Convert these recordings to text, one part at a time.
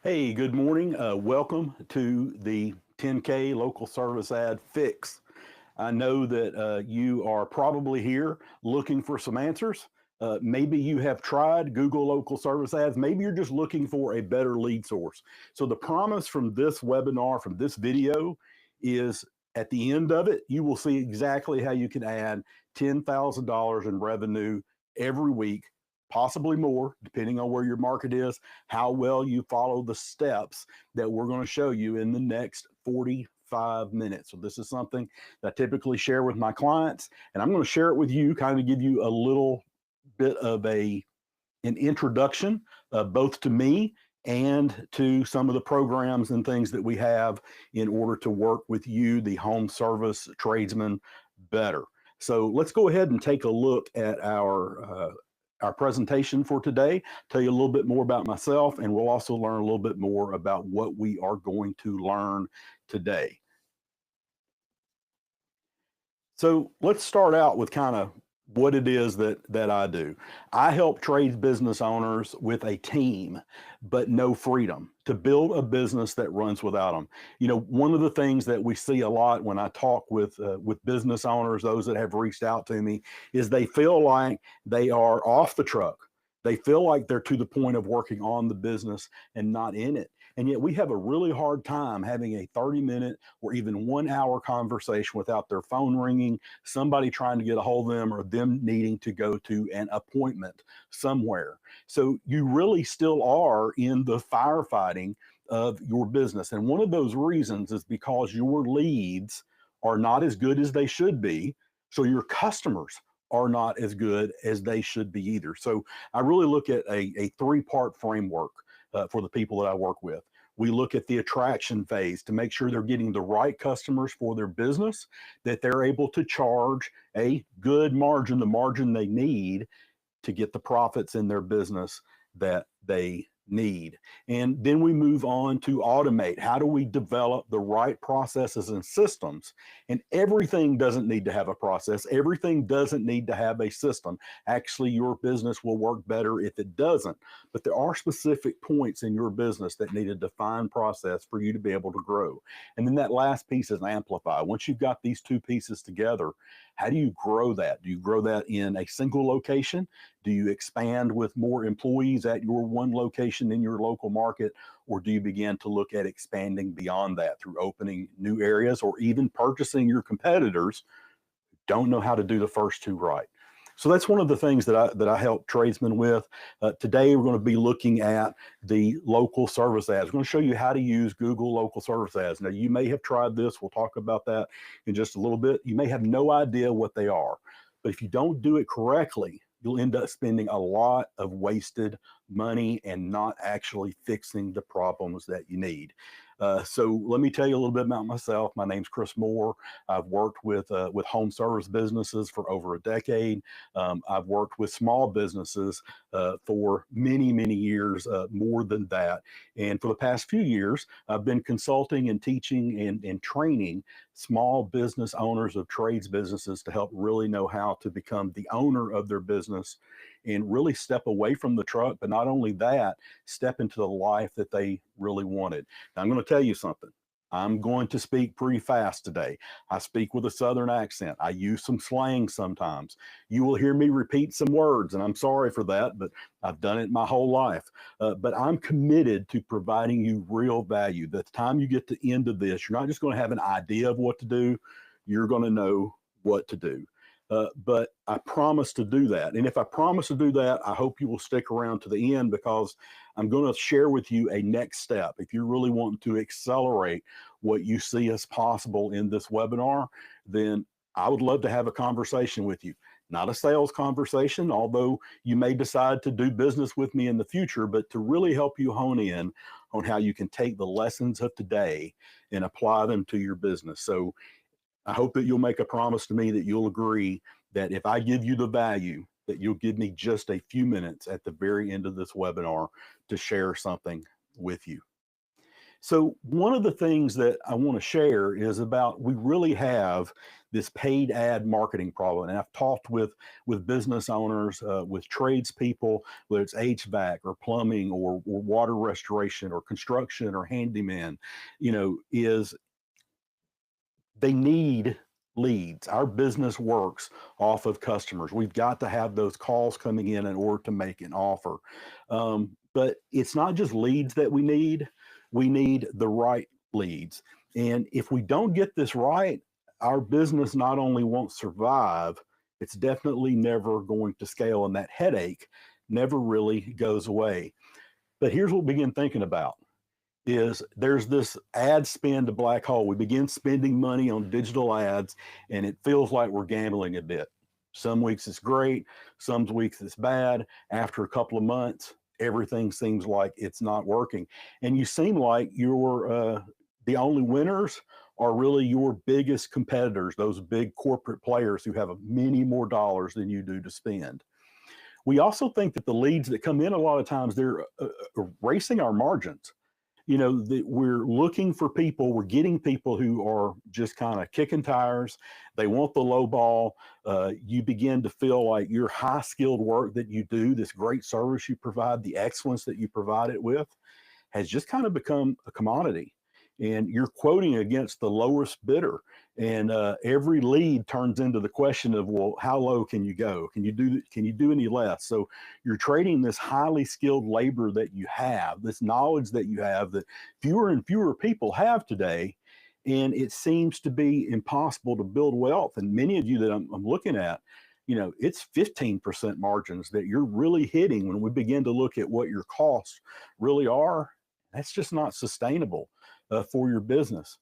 Hey, good morning. Welcome to the 10K local service ad fix. I know that you are probably here looking for some answers. Maybe you have tried Google local service ads. Maybe you're just looking for a better lead source. So the promise from this webinar, from this video, is at the end of it, you will see exactly how you can add $10,000 in revenue every week, possibly more, depending on where your market is, how well you follow the steps that we're going to show you in the next 45 minutes. So this is something that I typically share with my clients, and I'm going to share it with you, kind of give you a little bit of an introduction, both to me and to some of the programs and things that we have in order to work with you, the home service tradesman, better. So let's go ahead and take a look at our presentation for today, tell you a little bit more about myself, and we'll also learn a little bit more about what we are going to learn today. So let's start out with kind of what it is that I do. I help trades business owners with a team, but no freedom to build a business that runs without them. You know, one of the things that we see a lot when I talk with business owners, those that have reached out to me, is they feel like they are off the truck. They feel like they're to the point of working on the business and not in it. And yet we have a really hard time having a 30-minute or even 1 hour conversation without their phone ringing, somebody trying to get a hold of them, or them needing to go to an appointment somewhere. So you really still are in the firefighting of your business. And one of those reasons is because your leads are not as good as they should be. So your customers are not as good as they should be either. So I really look at a three-part framework for the people that I work with. We look at the attraction phase to make sure they're getting the right customers for their business, that they're able to charge a good margin, the margin they need to get the profits in their business that they need. And then we move on to automate. How do we develop the right processes and systems? And everything doesn't need to have a process. Everything doesn't need to have a system. Actually, your business will work better if it doesn't. But there are specific points in your business that need a defined process for you to be able to grow. And then that last piece is amplify. Once you've got these two pieces together, how do you grow that? Do you grow that in a single location? Do you expand with more employees at your one location in your local market? Or do you begin to look at expanding beyond that through opening new areas or even purchasing your competitors who don't know how to do the first two right? So that's one of the things that I help tradesmen with. Today, we're going to be looking at the local service ads. We're going to show you how to use Google local service ads. Now, you may have tried this. We'll talk about that in just a little bit. You may have no idea what they are. But if you don't do it correctly, you'll end up spending a lot of wasted money and not actually fixing the problems that you need. So let me tell you a little bit about myself. My name's Chris Moore. I've worked with home service businesses for over a decade. I've worked with small businesses for many, many years, more than that. And for the past few years, I've been consulting and teaching and training small business owners of trades businesses to help really know how to become the owner of their business and really step away from the truck, but not only that, step into the life that they really wanted. Now, I'm going to tell you something. I'm going to speak pretty fast today. I speak with a Southern accent. I use some slang sometimes. You will hear me repeat some words, and I'm sorry for that, but I've done it my whole life. But I'm committed to providing you real value. The time you get to the end of this, you're not just going to have an idea of what to do, you're going to know what to do. But I promise to do that. And if I promise to do that, I hope you will stick around to the end, because I'm going to share with you a next step. If you really want to accelerate what you see as possible in this webinar, then I would love to have a conversation with you. Not a sales conversation, although you may decide to do business with me in the future, but to really help you hone in on how you can take the lessons of today and apply them to your business. So I hope that you'll make a promise to me that you'll agree that if I give you the value, that you'll give me just a few minutes at the very end of this webinar to share something with you. So one of the things that I want to share is about we really have this paid ad marketing problem, and I've talked with business owners, with tradespeople, whether it's HVAC or plumbing or water restoration or construction or handyman, is they need leads. Our business works off of customers. We've got to have those calls coming in order to make an offer. But it's not just leads that we need the right leads. And if we don't get this right, our business not only won't survive, it's definitely never going to scale. And that headache never really goes away. But here's what we begin thinking about is there's this ad spend black hole. We begin spending money on digital ads, and it feels like we're gambling a bit. Some weeks it's great, some weeks it's bad. After a couple of months, everything seems like it's not working. And you seem like you're the only winners are really your biggest competitors, those big corporate players who have many more dollars than you do to spend. We also think that the leads that come in a lot of times, they're erasing our margins. That we're looking for people, we're getting people who are just kind of kicking tires. They want the low ball. You begin to feel like your high skilled work that you do, this great service you provide, the excellence that you provide it with, has just kind of become a commodity. And you're quoting against the lowest bidder. And every lead turns into the question of, well, how low can you go? Can you do any less? So you're trading this highly skilled labor that you have, this knowledge that you have that fewer and fewer people have today. And it seems to be impossible to build wealth. And many of you that I'm looking at, it's 15% margins that you're really hitting when we begin to look at what your costs really are. That's just not sustainable for your business.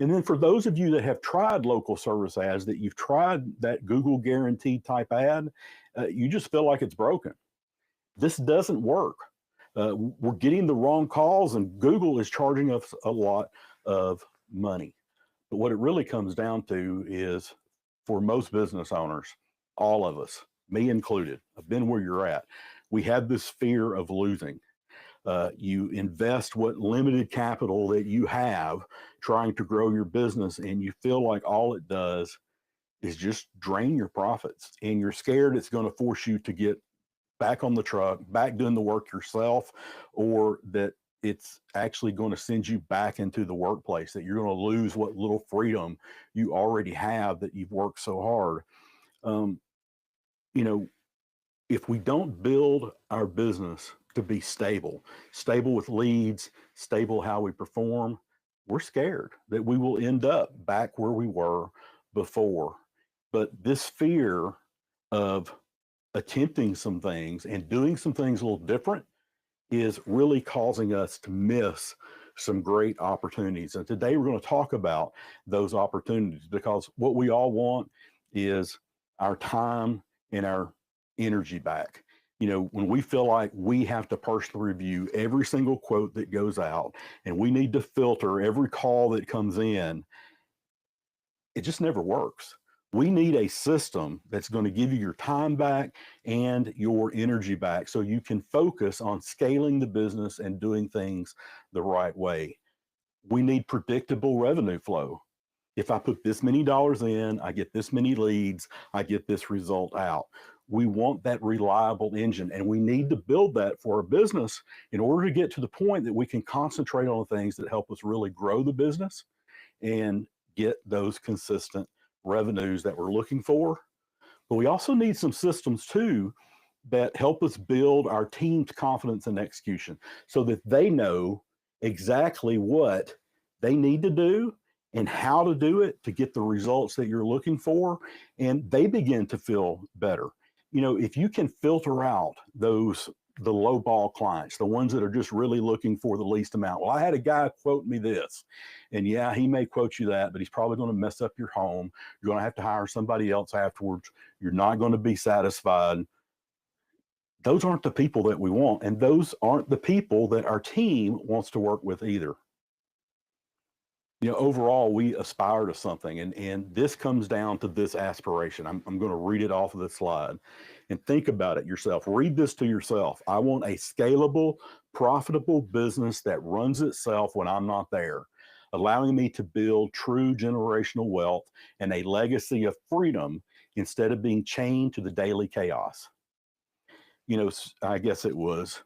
And then for those of you that have tried local service ads, that you've tried that Google guaranteed type ad, you just feel like it's broken. This doesn't work. We're getting the wrong calls, and Google is charging us a lot of money. But what it really comes down to is, for most business owners, all of us, me included, I've been where you're at, we have this fear of losing. You invest what limited capital that you have trying to grow your business, and you feel like all it does is just drain your profits. And you're scared it's going to force you to get back on the truck, back doing the work yourself, or that it's actually going to send you back into the workplace, that you're going to lose what little freedom you already have that you've worked so hard. If we don't build our business to be stable with leads, stable how we perform, we're scared that we will end up back where we were before. But this fear of attempting some things and doing some things a little different is really causing us to miss some great opportunities. And today we're going to talk about those opportunities, because what we all want is our time and our energy back. When we feel like we have to personally review every single quote that goes out, and we need to filter every call that comes in, it just never works. We need a system that's going to give you your time back and your energy back, so you can focus on scaling the business and doing things the right way. We need predictable revenue flow. If I put this many dollars in, I get this many leads, I get this result out. We want that reliable engine, and we need to build that for our business in order to get to the point that we can concentrate on the things that help us really grow the business and get those consistent revenues that we're looking for. But we also need some systems too that help us build our team's confidence and execution, so that they know exactly what they need to do and how to do it to get the results that you're looking for, and they begin to feel better. If you can filter out the low ball clients, the ones that are just really looking for the least amount. Well, I had a guy quote me this, and yeah, he may quote you that, but he's probably going to mess up your home. You're going to have to hire somebody else afterwards. You're not going to be satisfied. Those aren't the people that we want, and those aren't the people that our team wants to work with either. Overall, we aspire to something, and this comes down to this aspiration. I'm going to read it off of this slide and think about it yourself. Read this to yourself. I want a scalable, profitable business that runs itself when I'm not there, allowing me to build true generational wealth and a legacy of freedom instead of being chained to the daily chaos. I guess it was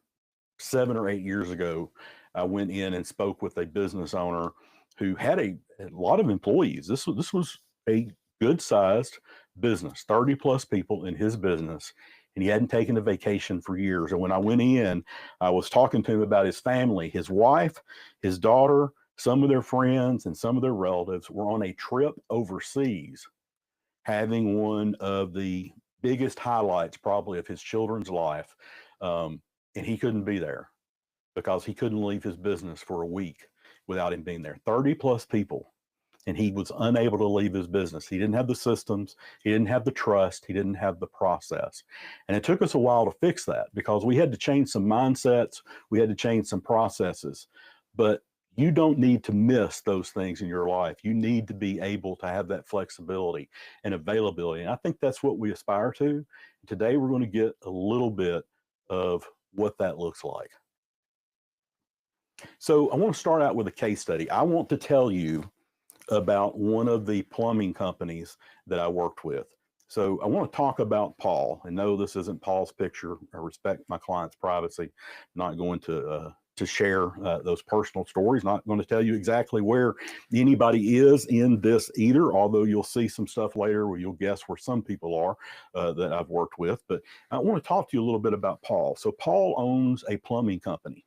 7 or 8 years ago, I went in and spoke with a business owner who had a lot of employees. This was a good sized business, 30 plus people in his business, and he hadn't taken a vacation for years. And when I went in, I was talking to him about his family. His wife, his daughter, some of their friends, and some of their relatives were on a trip overseas, having one of the biggest highlights probably of his children's life. And he couldn't be there because he couldn't leave his business for a week without him being there. 30 plus people. And he was unable to leave his business. He didn't have the systems. He didn't have the trust. He didn't have the process. And it took us a while to fix that because we had to change some mindsets. We had to change some processes. But you don't need to miss those things in your life. You need to be able to have that flexibility and availability. And I think that's what we aspire to. Today, we're going to get a little bit of what that looks like. So I want to start out with a case study. I want to tell you about one of the plumbing companies that I worked with. So I want to talk about Paul. And no, this isn't Paul's picture. I respect my client's privacy. I'm not going to share those personal stories. Not going to tell you exactly where anybody is in this either, although you'll see some stuff later where you'll guess where some people are that I've worked with. But I want to talk to you a little bit about Paul. So Paul owns a plumbing company.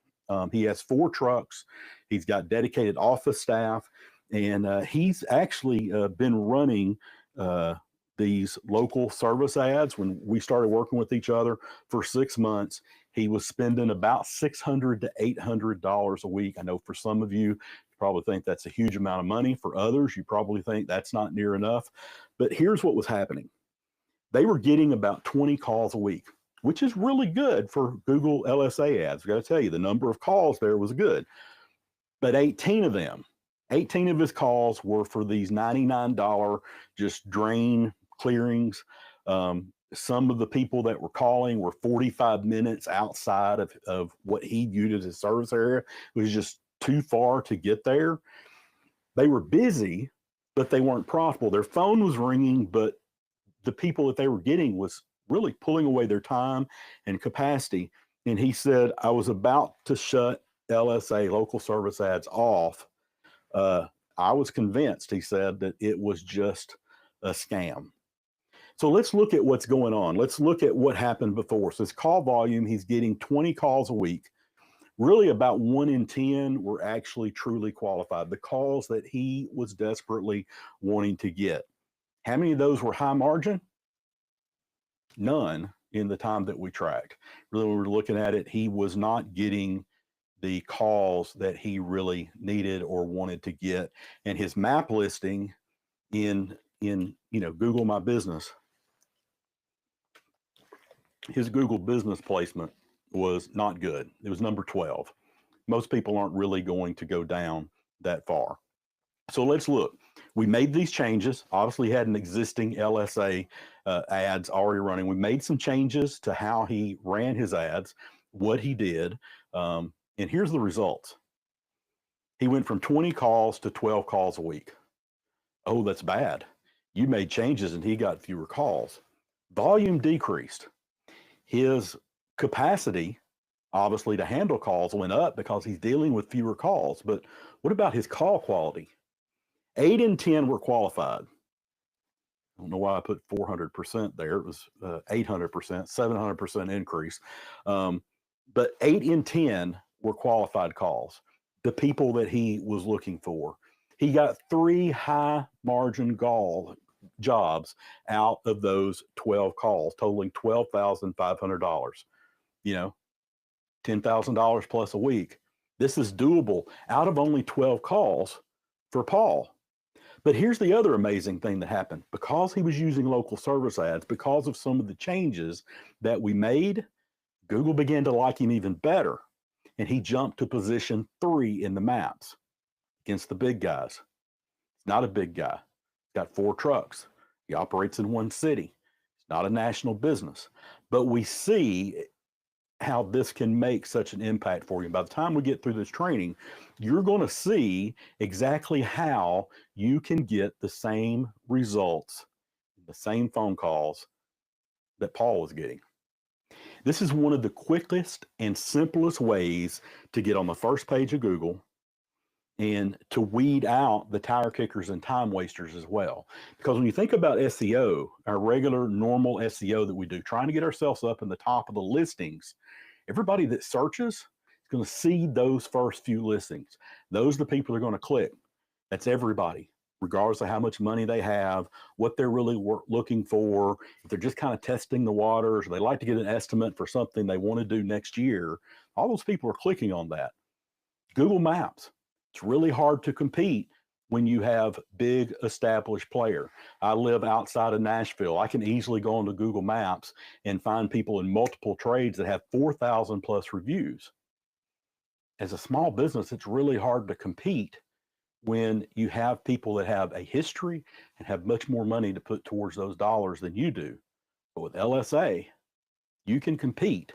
He has 4 trucks. He's got dedicated office staff. And he's actually been running these local service ads. When we started working with each other for 6 months, he was spending about $600 to $800 a week. I know for some of you probably think that's a huge amount of money. For others, you probably think that's not near enough. But here's what was happening. They were getting about 20 calls a week, which is really good for Google LSA ads. I've got to tell you, the number of calls there was good. But 18 of his calls were for these $99 just drain clearings. Some of the people that were calling were 45 minutes outside of what he viewed as his service area. It was just too far to get there. They were busy, but they weren't profitable. Their phone was ringing, but the people that they were getting was really pulling away their time and capacity. And he said, I was about to shut LSA, local service ads, off. I was convinced, he said, that it was just a scam. So let's look at what's going on. Let's look at what happened before. So his call volume, he's getting 20 calls a week. Really about 1 in 10 were actually truly qualified, the calls that he was desperately wanting to get. How many of those were high margin? None in the time that we tracked. Really, when we were looking at it, he was not getting the calls that he really needed or wanted to get. And his map listing in Google My Business, his Google business placement was not good. It was number 12. Most people aren't really going to go down that far. So let's look. We made these changes. Obviously, he had an existing LSA ads already running. We made some changes to how he ran his ads, what he did. And here's the results. He went from 20 calls to 12 calls a week. Oh, that's bad. You made changes and he got fewer calls. Volume decreased. His capacity, obviously, to handle calls went up because he's dealing with fewer calls. But what about his call quality? 8 in 10 were qualified. I don't know why I put 400% there. It was 800%, 700% increase. But 8 in 10 were qualified calls, the people that he was looking for. He got 3 high margin jobs out of those 12 calls, totaling $12,500. $10,000 plus a week. This is doable out of only 12 calls for Paul. But here's the other amazing thing that happened. Because he was using local service ads, because of some of the changes that we made, Google began to like him even better. And he jumped to position 3 in the maps against the big guys. He's not a big guy. He's got 4 trucks. He operates in one city. It's not a national business. But we see how this can make such an impact for you. By the time we get through this training, you're going to see exactly how you can get the same results, the same phone calls that Paul was getting. This is one of the quickest and simplest ways to get on the first page of Google and to weed out the tire kickers and time wasters as well. Because when you think about SEO, our regular normal SEO that we do, trying to get ourselves up in the top of the listings, everybody that searches is going to see those first few listings. Those are the people that are going to click. That's everybody, regardless of how much money they have, what they're really looking for. If they're just kind of testing the waters, or they like to get an estimate for something they want to do next year, all those people are clicking on that. Google Maps. It's really hard to compete when you have big established player. I live outside of Nashville. I can easily go onto Google Maps and find people in multiple trades that have 4,000 plus reviews. As a small business, it's really hard to compete when you have people that have a history and have much more money to put towards those dollars than you do. But with LSA, you can compete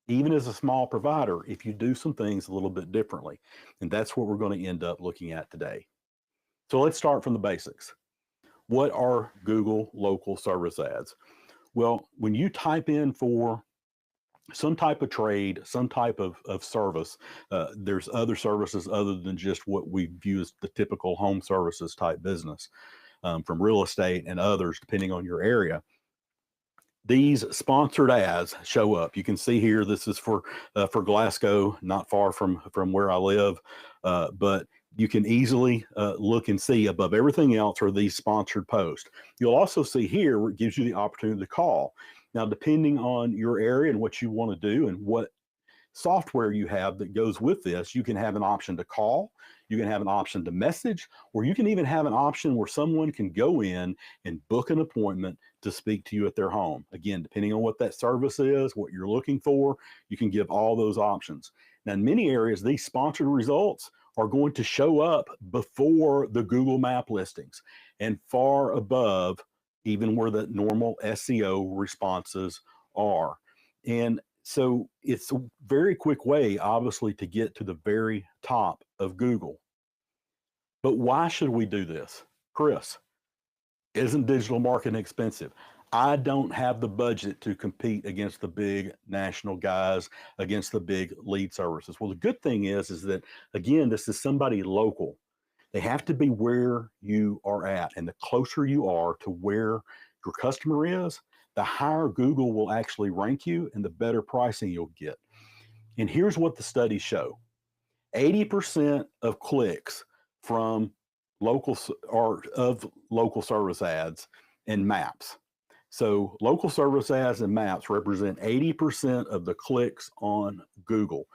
even as a small provider if you do some things a little bit differently. And that's what we're going to end up looking at today. So let's start from the basics. What are Google local service ads? Well, when you type in for some type of trade, some type of service, there's other services other than just what we view as the typical home services type business, from real estate and others, depending on your area. These sponsored ads show up. You can see here, this is for Glasgow, not far from where I live, but you can easily look and see above everything else are these sponsored posts. You'll also see here where it gives you the opportunity to call. Now, depending on your area and what you want to do and what software you have that goes with this, you can have an option to call, you can have an option to message, or you can even have an option where someone can go in and book an appointment to speak to you at their home. Again, depending on what that service is, what you're looking for, you can give all those options. Now, in many areas, these sponsored results are going to show up before the Google Map listings and far above even where the normal SEO responses are. And so it's a very quick way, obviously, to get to the very top of Google. But why should we do this? Chris, isn't digital marketing expensive? I don't have the budget to compete against the big national guys, against the big lead services. Well, the good thing is that, again, this is somebody local. They have to be where you are at. And the closer you are to where your customer is, the higher Google will actually rank you and the better pricing you'll get. And here's what the studies show. 80% of clicks from local service ads and maps. So local service ads and maps represent 80% of the clicks on Google.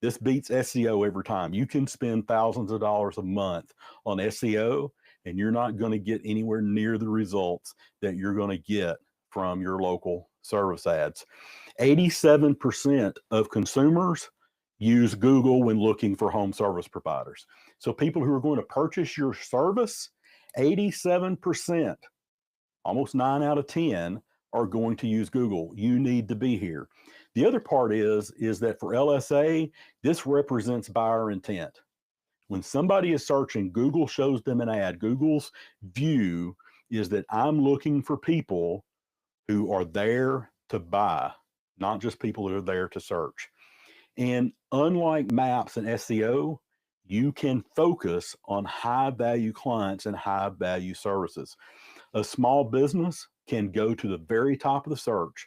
This beats SEO every time. You can spend thousands of dollars a month on SEO and you're not going to get anywhere near the results that you're going to get from your local service ads. 87% of consumers use Google when looking for home service providers. So people who are going to purchase your service, 87%, almost 9 out of 10, are going to use Google. You need to be here. The other part is that for LSA, this represents buyer intent. When somebody is searching, Google shows them an ad. Google's view is that I'm looking for people who are there to buy, not just people who are there to search. And unlike maps and SEO, you can focus on high value clients and high value services. A small business can go to the very top of the search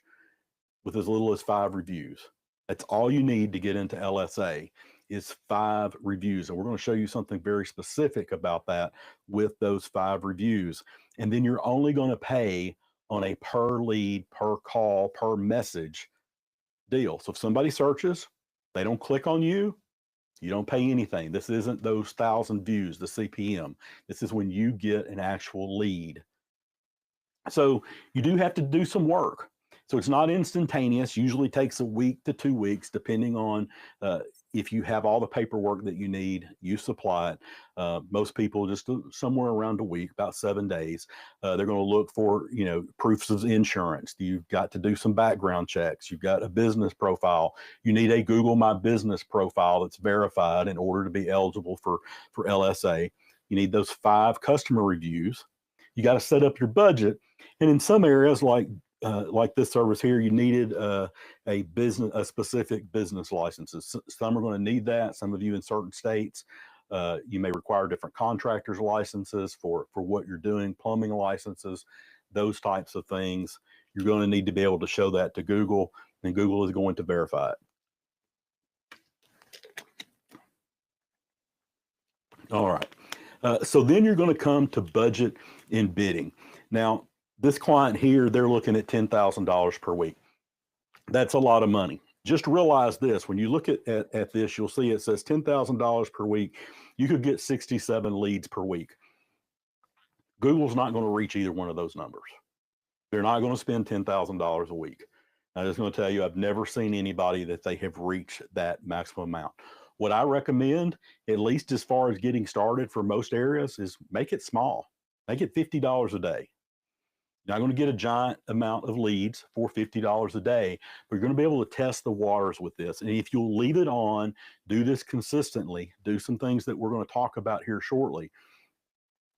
with as little as 5 reviews. That's all you need to get into LSA is 5 reviews. And we're going to show you something very specific about that with those 5 reviews. And then you're only going to pay on a per lead, per call, per message deal. So if somebody searches, they don't click on you, you don't pay anything. This isn't those 1,000 views, the CPM. This is when you get an actual lead. So you do have to do some work. So it's not instantaneous, usually takes a week to 2 weeks, depending on if you have all the paperwork that you need, you supply it. Most people just somewhere around a week, about 7 days. They're going to look for, proofs of insurance. You've got to do some background checks. You've got a business profile. You need a Google My Business profile that's verified in order to be eligible for LSA. You need those 5 customer reviews. You got to set up your budget. And in some areas like this service here, you needed a specific business licenses. Some are going to need that. Some of you in certain states, you may require different contractors licenses for what you're doing, plumbing licenses, those types of things. You're going to need to be able to show that to Google, and Google is going to verify it. All right. So then you're going to come to budget and bidding. Now, this client here, they're looking at $10,000 per week. That's a lot of money. Just realize this, when you look at this, you'll see it says $10,000 per week. You could get 67 leads per week. Google's not going to reach either one of those numbers. They're not going to spend $10,000 a week. I'm just going to tell you, I've never seen anybody that they have reached that maximum amount. What I recommend, at least as far as getting started for most areas, is make it small. Make it $50 a day. You're not going to get a giant amount of leads for $50 a day, but you're going to be able to test the waters with this. And if you'll leave it on, do this consistently, do some things that we're going to talk about here shortly,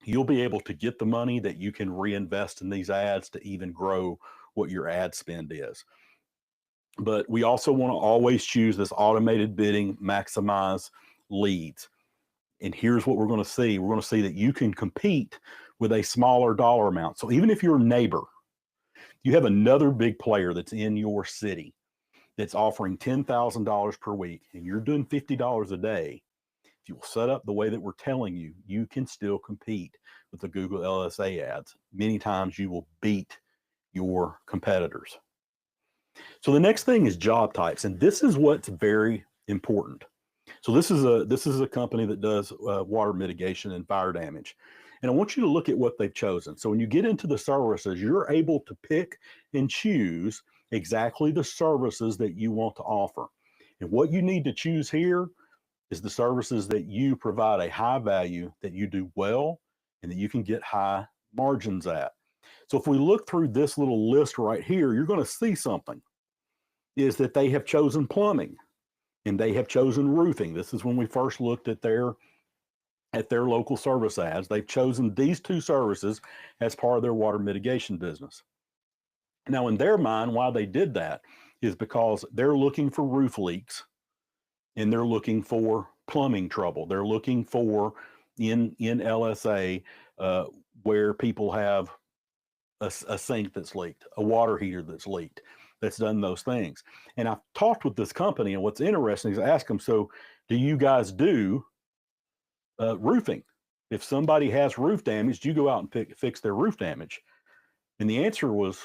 you'll be able to get the money that you can reinvest in these ads to even grow what your ad spend is. But we also want to always choose this automated bidding, maximize leads. And here's what we're going to see. We're going to see that you can compete with a smaller dollar amount. So even if you're a neighbor, you have another big player that's in your city that's offering $10,000 per week, and you're doing $50 a day. If you will set up the way that we're telling you, you can still compete with the Google LSA ads. Many times you will beat your competitors. So the next thing is job types, and this is what's very important. So this is a company that does water mitigation and fire damage. And I want you to look at what they've chosen. So when you get into the services, you're able to pick and choose exactly the services that you want to offer. And what you need to choose here is the services that you provide a high value, that you do well, and that you can get high margins at. So if we look through this little list right here, you're going to see something, is that they have chosen plumbing and they have chosen roofing. This is when we first looked at their local service ads. They've chosen these 2 services as part of their water mitigation business. Now, in their mind, why they did that is because they're looking for roof leaks and they're looking for plumbing trouble. They're looking for in LSA where people have a sink that's leaked, a water heater that's leaked, that's done those things. And I've talked with this company, and what's interesting is I ask them, so do you guys do roofing? If somebody has roof damage, do you go out and fix their roof damage? And the answer was,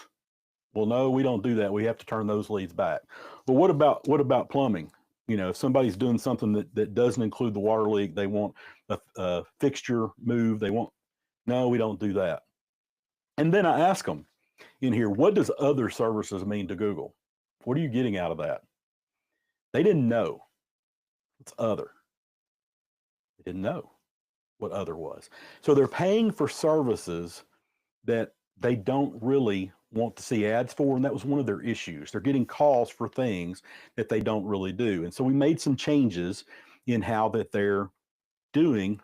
well, no, we don't do that. We have to turn those leads back. But what about plumbing? If somebody's doing something that doesn't include the water leak, they want a fixture moved, no, we don't do that. And then I ask them in here, what does other services mean to Google? What are you getting out of that? They didn't know. It's other. They didn't know what other was. So they're paying for services that they don't really want to see ads for, and that was one of their issues. They're getting calls for things that they don't really do. And so we made some changes in how that they're doing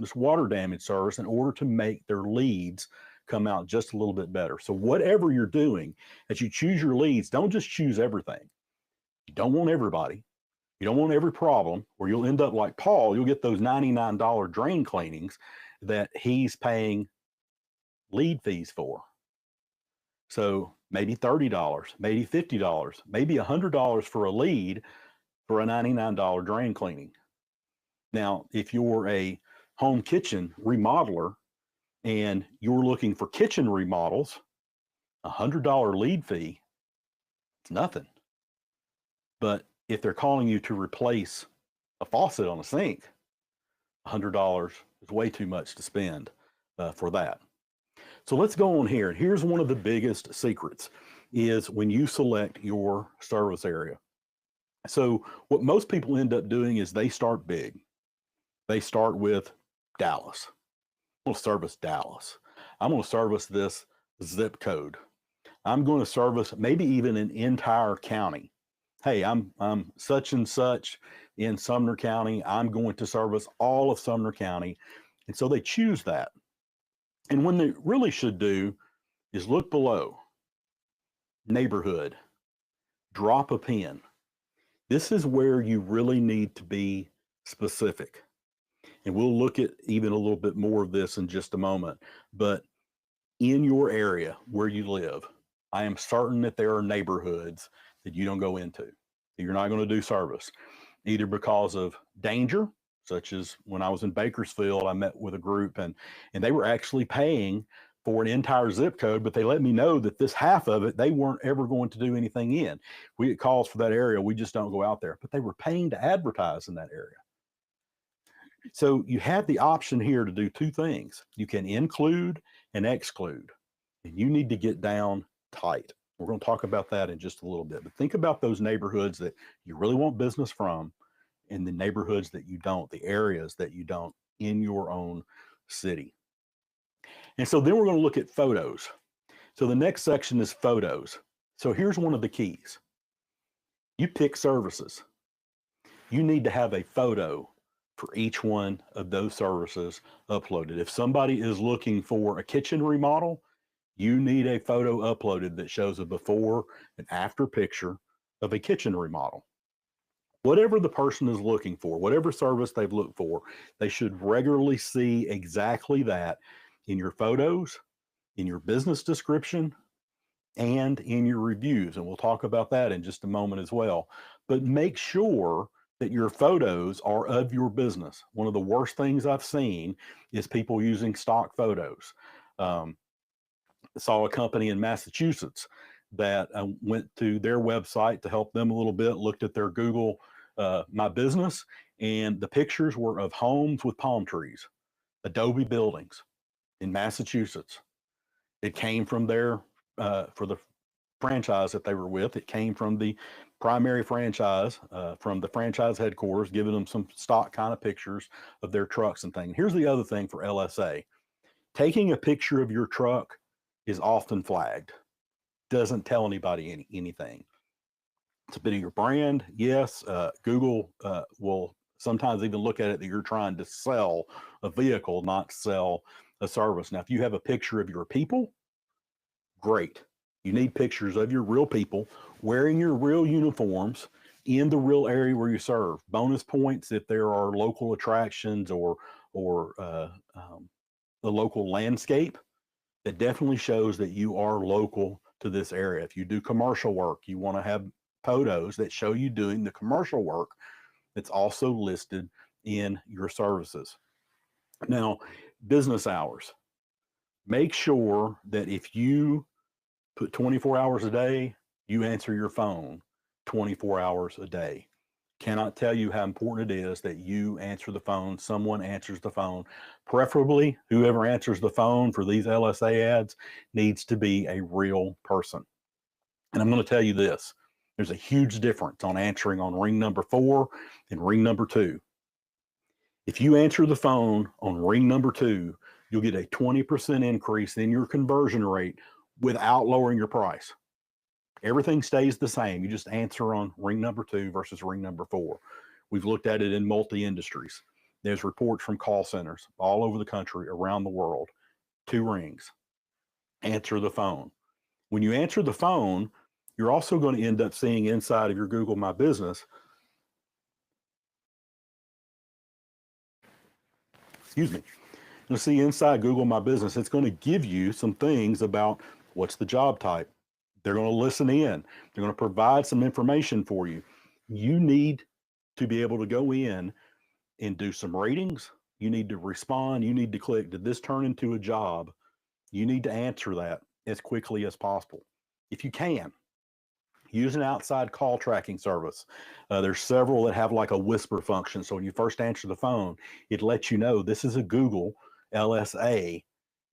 this water damage service in order to make their leads come out just a little bit better. So whatever you're doing, as you choose your leads, don't just choose everything. You don't want everybody. You don't want every problem, or you'll end up like Paul. You'll get those $99 drain cleanings that he's paying lead fees for. So maybe $30, maybe $50, maybe $100 for a lead for a $99 drain cleaning. Now, if you're a home kitchen remodeler and you're looking for kitchen remodels, $100 lead fee, it's nothing. But if they're calling you to replace a faucet on a sink, $100 is way too much to spend for that. So let's go on here. And here's one of the biggest secrets is when you select your service area. So what most people end up doing is they start big. They start with Dallas. I'm going to service Dallas. I'm going to service this zip code. I'm going to service maybe even an entire county. Hey, I'm such and such in Sumner County. I'm going to service all of Sumner County. And so they choose that. And when they really should do is look below, neighborhood, drop a pin. This is where you really need to be specific. And we'll look at even a little bit more of this in just a moment. But in your area where you live, I am certain that there are neighborhoods that you don't go into, that you're not going to do service, either because of danger, such as when I was in Bakersfield, I met with a group and they were actually paying for an entire zip code, but they let me know that this half of it, they weren't ever going to do anything in. We get calls for that area, we just don't go out there, but they were paying to advertise in that area. So you have the option here to do two things. You can include and exclude, and you need to get down tight. We're going to talk about that in just a little bit, but think about those neighborhoods that you really want business from and the neighborhoods that you don't, the areas that you don't in your own city. And so then we're going to look at photos. So the next section is photos. So here's one of the keys. You pick services. You need to have a photo for each one of those services uploaded. If somebody is looking for a kitchen remodel, you need a photo uploaded that shows a before and after picture of a kitchen remodel. Whatever the person is looking for, whatever service they've looked for, they should regularly see exactly that in your photos, in your business description, and in your reviews. And we'll talk about that in just a moment as well. But make sure that your photos are of your business. One of the worst things I've seen is people using stock photos. I saw a company in Massachusetts that went to their website to help them a little bit, looked at their Google My Business, and the pictures were of homes with palm trees, adobe buildings in Massachusetts. It came from their, for the franchise that they were with, it came from the primary franchise, from the franchise headquarters, giving them some stock kind of pictures of their trucks and things. Here's the other thing for LSA. Taking a picture of your truck is often flagged. Doesn't tell anybody anything. It's a bit of your brand. Yes, Google will sometimes even look at it that you're trying to sell a vehicle, not sell a service. Now, if you have a picture of your people, great. You need pictures of your real people wearing your real uniforms in the real area where you serve. Bonus points if there are local attractions or the local landscape that definitely shows that you are local to this area. If you do commercial work, you want to have photos that show you doing the commercial work that's also listed in your services. Now, business hours. Make sure that if you put 24 hours a day, you answer your phone 24 hours a day. Cannot tell you how important it is that you answer the phone, someone answers the phone. Preferably, whoever answers the phone for these LSA ads needs to be a real person. And I'm going to tell you this, there's a huge difference on answering on ring number 4 and ring number 2. If you answer the phone on ring number 2, you'll get a 20% increase in your conversion rate without lowering your price. Everything stays the same. You just answer on ring number 2 versus ring number 4. We've looked at it in multi-industries. There's reports from call centers all over the country, around the world. 2 rings. Answer the phone. When you answer the phone, you're also going to end up seeing inside of your Google My Business, excuse me, you'll see inside Google My Business, it's going to give you some things about what's the job type. They're going to listen in. They're going to provide some information for you. You need to be able to go in and do some ratings. You need to respond. You need to click, did this turn into a job? You need to answer that as quickly as possible. If you can, use an outside call tracking service. There's several that have like a whisper function. So when you first answer the phone, it lets you know this is a Google LSA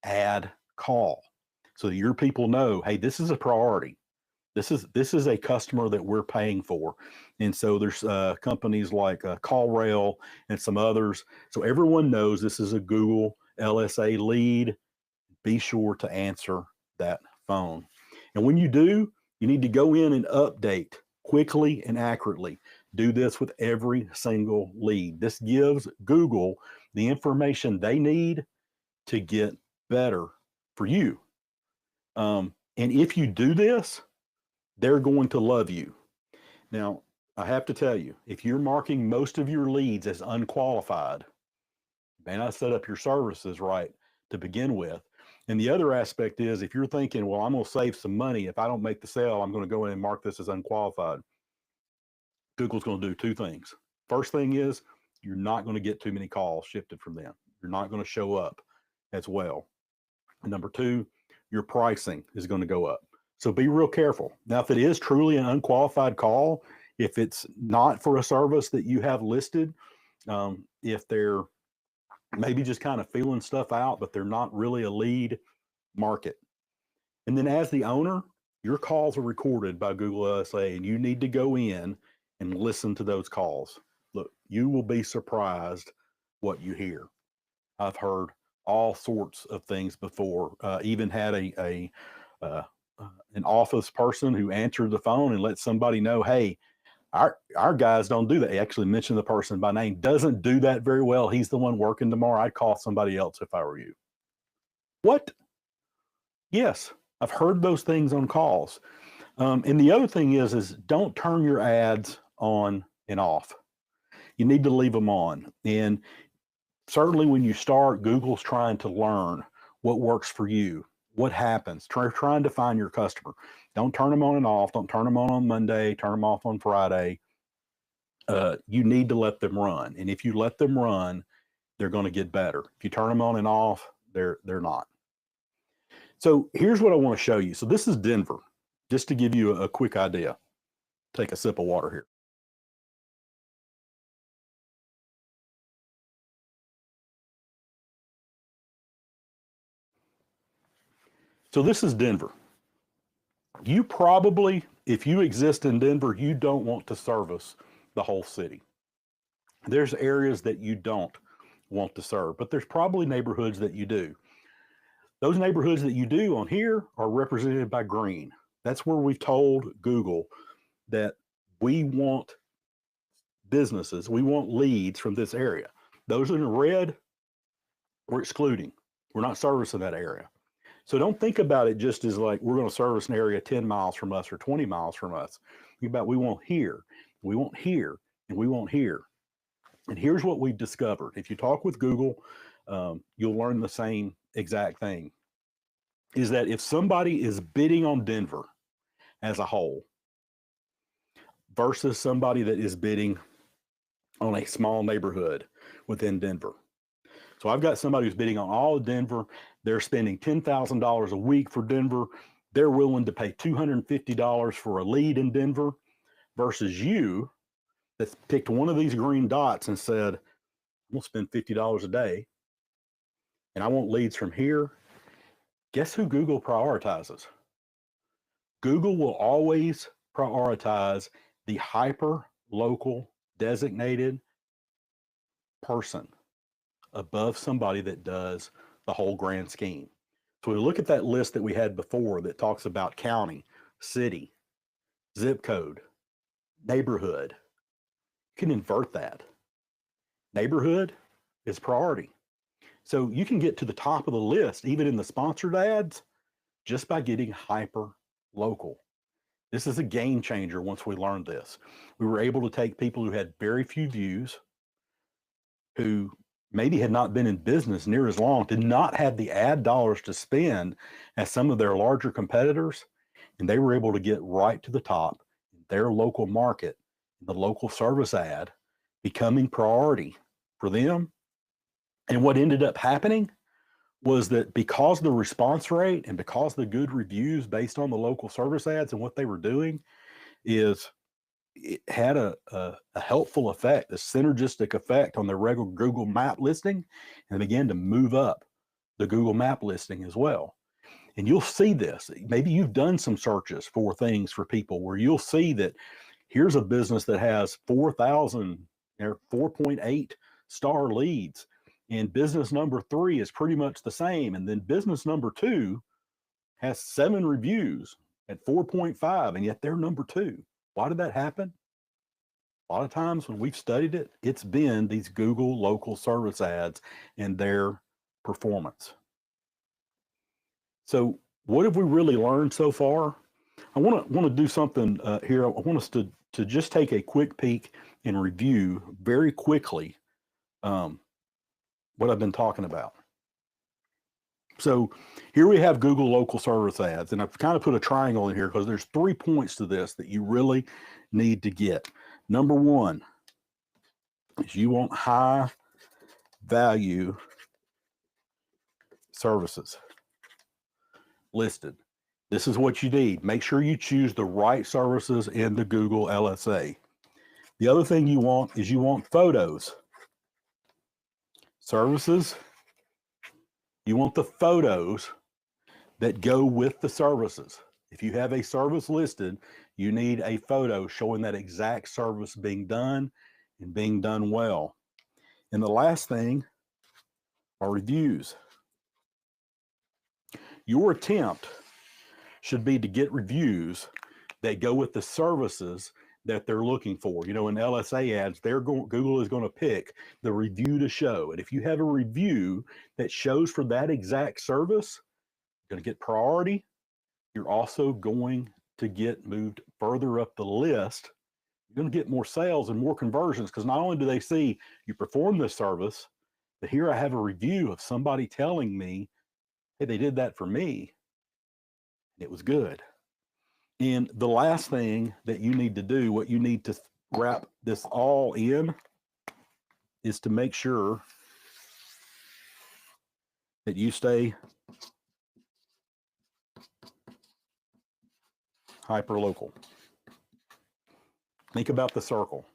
ad call. So that your people know, hey, this is a priority. This is a customer that we're paying for, and so there's companies like CallRail and some others. So everyone knows this is a Google LSA lead. Be sure to answer that phone, and when you do, you need to go in and update quickly and accurately. Do this with every single lead. This gives Google the information they need to get better for you. And if you do this, they're going to love you. Now, I have to tell you, if you're marking most of your leads as unqualified, you may not set up your services right to begin with. And the other aspect is if you're thinking, well, I'm going to save some money. If I don't make the sale, I'm going to go in and mark this as unqualified. Google's going to do two things. First thing is you're not going to get too many calls shifted from them. You're not going to show up as well. And number two, your pricing is going to go up. So be real careful. Now, if it is truly an unqualified call, if it's not for a service that you have listed, if they're maybe just kind of feeling stuff out, but they're not really a lead, market. And then as the owner, your calls are recorded by Google LSA, and you need to go in and listen to those calls. Look, you will be surprised what you hear. I've heard all sorts of things before. Even had an office person who answered the phone and let somebody know, hey, our guys don't do that. He actually mentioned the person by name. Doesn't do that very well. He's the one working tomorrow. I'd call somebody else if I were you. What? Yes, I've heard those things on calls. And the other thing is don't turn your ads on and off. You need to leave them on. And certainly when you start, Google's trying to learn what works for you, what happens, trying to find your customer. Don't turn them on and off. Don't turn them on Monday, turn them off on Friday. You need to let them run. And if you let them run, they're going to get better. If you turn them on and off, they're not. So here's what I want to show you. So this is Denver, just to give you a quick idea. Take a sip of water here. So this is Denver. You probably, if you exist in Denver, you don't want to service the whole city. There's areas that you don't want to serve, but there's probably neighborhoods that you do. Those neighborhoods that you do on here are represented by green. That's where we've told Google that we want businesses, we want leads from this area. Those in red, we're excluding. We're not servicing that area. So don't think about it just as like we're going to service an area 10 miles from us or 20 miles from us. Think about we want here, we want here, and we want here. And here's what we've discovered. If you talk with Google, you'll learn the same exact thing, is that if somebody is bidding on Denver as a whole versus somebody that is bidding on a small neighborhood within Denver. So I've got somebody who's bidding on all of Denver. They're spending $10,000 a week for Denver. They're willing to pay $250 for a lead in Denver versus you that's picked one of these green dots and said, I'm going to spend $50 a day and I want leads from here. Guess who Google prioritizes? Google will always prioritize the hyper local designated person above somebody that does the whole grand scheme. So we look at that list that we had before that talks about county, city, zip code, neighborhood. You can invert that. Neighborhood is priority. So you can get to the top of the list, even in the sponsored ads, just by getting hyper local. This is a game changer once we learned this. We were able to take people who had very few views, who maybe had not been in business near as long, did not have the ad dollars to spend as some of their larger competitors, and they were able to get right to the top in their local market, the local service ad becoming priority for them. And what ended up happening was that because the response rate and because the good reviews based on the local service ads and what they were doing, is it had a helpful effect, a synergistic effect on the regular Google map listing, and began to move up the Google map listing as well. And you'll see this. Maybe you've done some searches for things for people where you'll see that here's a business that has 4,000 or 4.8 star leads, and business number 3 is pretty much the same. And then business number 2 has 7 reviews at 4.5, and yet they're number 2. Why did that happen? A lot of times when we've studied it, it's been these Google local service ads and their performance. So what have we really learned so far? I want to do something here. I want us to just take a quick peek and review very quickly what I've been talking about. So here we have Google local service ads, and I've kind of put a triangle in here because there's 3 points to this that you really need to get. Number 1 is you want high value services listed. This is what you need. Make sure you choose the right services in the Google LSA. The other thing you want is you want photos. Services, you want the photos that go with the services. If you have a service listed, you need a photo showing that exact service being done and being done well. And the last thing are reviews. Your attempt should be to get reviews that go with the services that they're looking for. You know, in LSA ads, Google is going to pick the review to show. And if you have a review that shows for that exact service, you're going to get priority. You're also going to get moved further up the list. You're going to get more sales and more conversions, because not only do they see you perform this service, but here I have a review of somebody telling me, hey, they did that for me. It was good. And the last thing that you need to do, what you need to wrap this all in, is to make sure that you stay hyper-local. Think about the circle.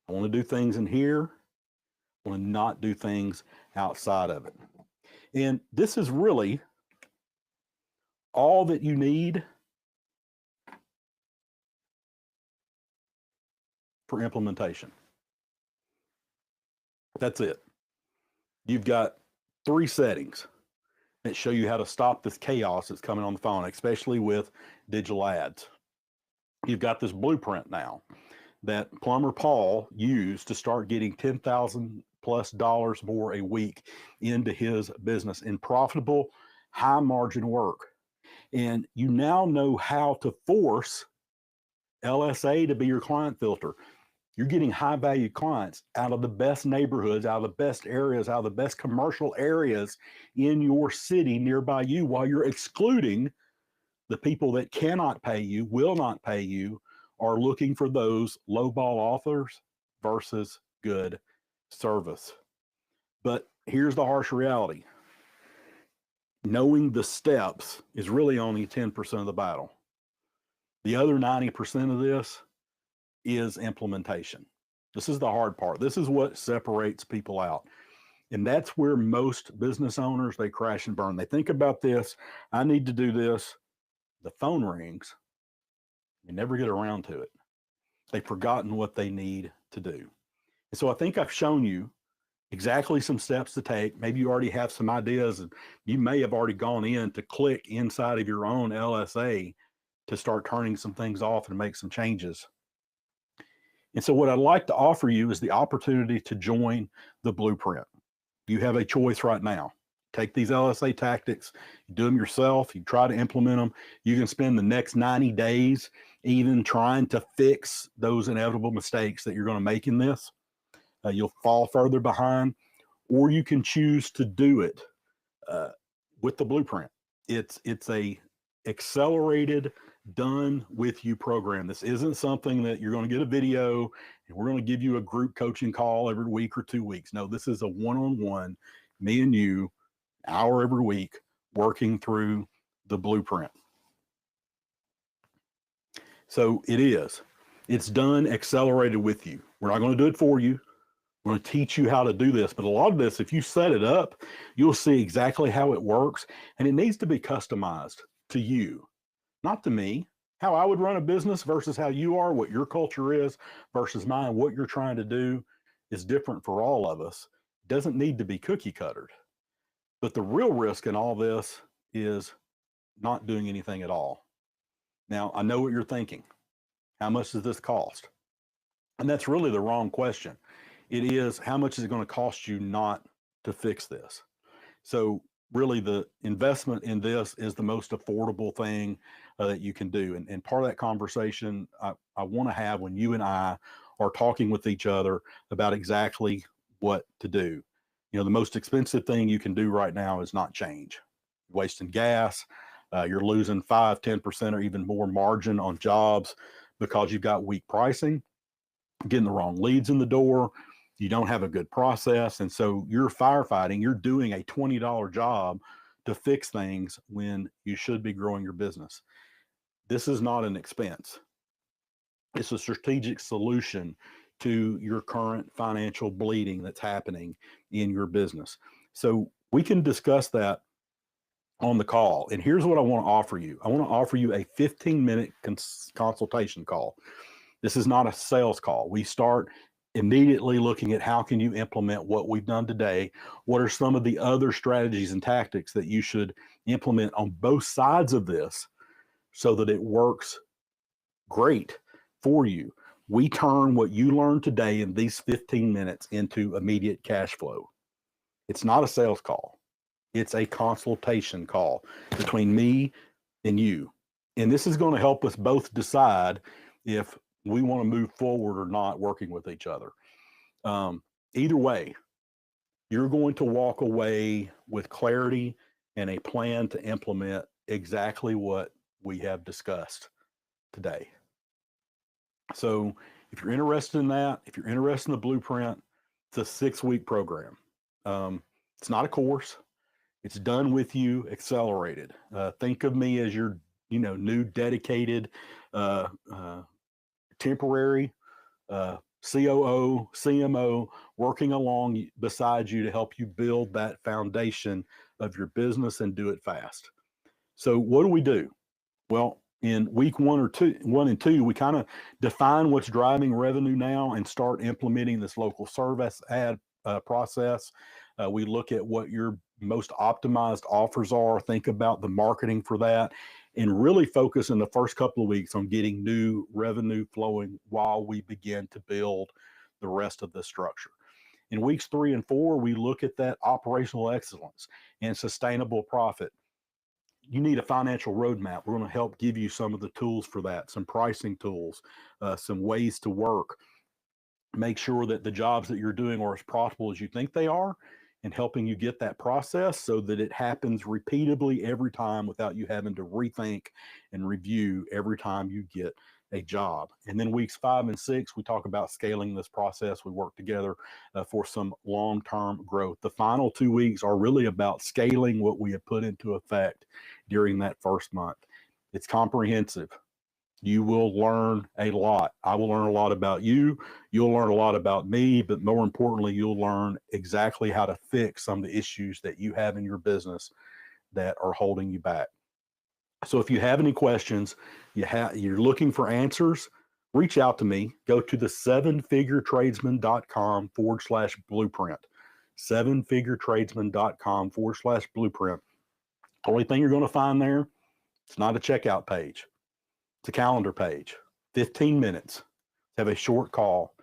I want to do things in here. I want to not do things outside of it. And this is really all that you need for implementation. That's it. You've got 3 settings that show you how to stop this chaos that's coming on the phone, especially with digital ads. You've got this blueprint now that Plumber Paul used to start getting $10,000+ more a week into his business in profitable, high margin work. And you now know how to force LSA to be your client filter. You're getting high value clients out of the best neighborhoods, out of the best areas, out of the best commercial areas in your city nearby you, while you're excluding the people that cannot pay you, will not pay you, are looking for those low ball offers versus good service. But here's the harsh reality. Knowing the steps is really only 10% of the battle. The other 90% of this is implementation. This is the hard part. This is what separates people out. And that's where most business owners, they crash and burn. They think about this, I need to do this. The phone rings. They never get around to it. They've forgotten what they need to do. And so I think I've shown you exactly some steps to take. Maybe you already have some ideas, and you may have already gone in to click inside of your own LSA to start turning some things off and make some changes. And so what I'd like to offer you is the opportunity to join the blueprint. You have a choice right now. Take these LSA tactics, you do them yourself, you try to implement them. You can spend the next 90 days even trying to fix those inevitable mistakes that you're going to make in this. You'll fall further behind, or you can choose to do it with the blueprint. It's a accelerated, done with you program. This isn't something that you're going to get a video and we're going to give you a group coaching call every week or 2 weeks. No, this is a one-on-one, me and you, hour every week, working through the blueprint. So it's done accelerated with you. We're not going to do it for you. We're going to teach you how to do this. But a lot of this, if you set it up, you'll see exactly how it works. And it needs to be customized to you, not to me. How I would run a business versus how you are, what your culture is versus mine, what you're trying to do is different for all of us. It doesn't need to be cookie cuttered. But the real risk in all this is not doing anything at all. Now, I know what you're thinking. How much does this cost? And that's really the wrong question. It is, how much is it going to cost you not to fix this? So really the investment in this is the most affordable thing that you can do. And part of that conversation I want to have when you and I are talking with each other about exactly what to do. You know, the most expensive thing you can do right now is not change. You're wasting gas. You're losing 5, 10% or even more margin on jobs because you've got weak pricing, getting the wrong leads in the door. You don't have a good process. And so you're firefighting, you're doing a $20 job to fix things when you should be growing your business. This is not an expense. It's a strategic solution to your current financial bleeding that's happening in your business. So we can discuss that on the call. And here's what I want to offer you. I want to offer you a 15-minute consultation call. This is not a sales call. We start immediately looking at how can you implement what we've done today. What are some of the other strategies and tactics that you should implement on both sides of this so that it works great for you? We turn what you learned today in these 15 minutes into immediate cash flow. It's not a sales call. It's a consultation call between me and you. And this is going to help us both decide if we want to move forward or not working with each other. Either way, you're going to walk away with clarity and a plan to implement exactly what we have discussed today. So if you're interested in that, if you're interested in the blueprint, it's a 6-week program. It's not a course. It's done with you accelerated. Think of me as your, new dedicated temporary COO, CMO, working along beside you to help you build that foundation of your business and do it fast. So what do we do? Well, in week 1 and 2, we kind of define what's driving revenue now and start implementing this local service ad process. We look at what your most optimized offers are, think about the marketing for that, and really focus in the first couple of weeks on getting new revenue flowing while we begin to build the rest of the structure. In weeks 3 and 4, we look at that operational excellence and sustainable profit. You need a financial roadmap. We're going to help give you some of the tools for that, some pricing tools, some ways to work. Make sure that the jobs that you're doing are as profitable as you think they are, and helping you get that process so that it happens repeatably every time without you having to rethink and review every time you get a job. And then weeks 5 and 6, we talk about scaling this process. We work together for some long-term growth. The final 2 weeks are really about scaling what we have put into effect during that first month. It's comprehensive. You will learn a lot. I will learn a lot about you. You'll learn a lot about me, but more importantly, you'll learn exactly how to fix some of the issues that you have in your business that are holding you back. So if you have any questions, you're looking for answers, reach out to me. Go to the 7figuretradesman.com/blueprint. 7figuretradesman.com/blueprint. The only thing you're going to find there, it's not a checkout page. It's a calendar page, 15 minutes, have a short call,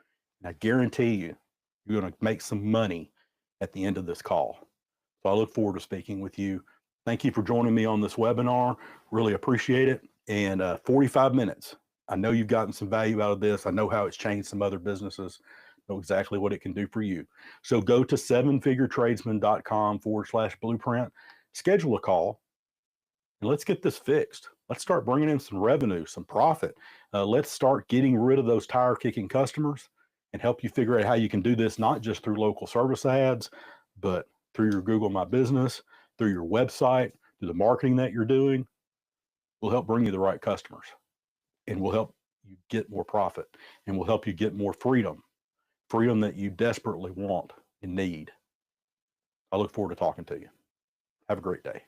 and I guarantee you, you're going to make some money at the end of this call. So I look forward to speaking with you. Thank you for joining me on this webinar. Really appreciate it. And 45 minutes. I know you've gotten some value out of this. I know how it's changed some other businesses. Know exactly what it can do for you. So go to 7figuretradesman.com/blueprint, schedule a call, and let's get this fixed. Let's start bringing in some revenue, some profit. Let's start getting rid of those tire kicking customers and help you figure out how you can do this, not just through local service ads, but through your Google My Business, through your website, through the marketing that you're doing. We'll help bring you the right customers, and we'll help you get more profit, and we'll help you get more freedom freedom that you desperately want and need. I look forward to talking to you. Have a great day.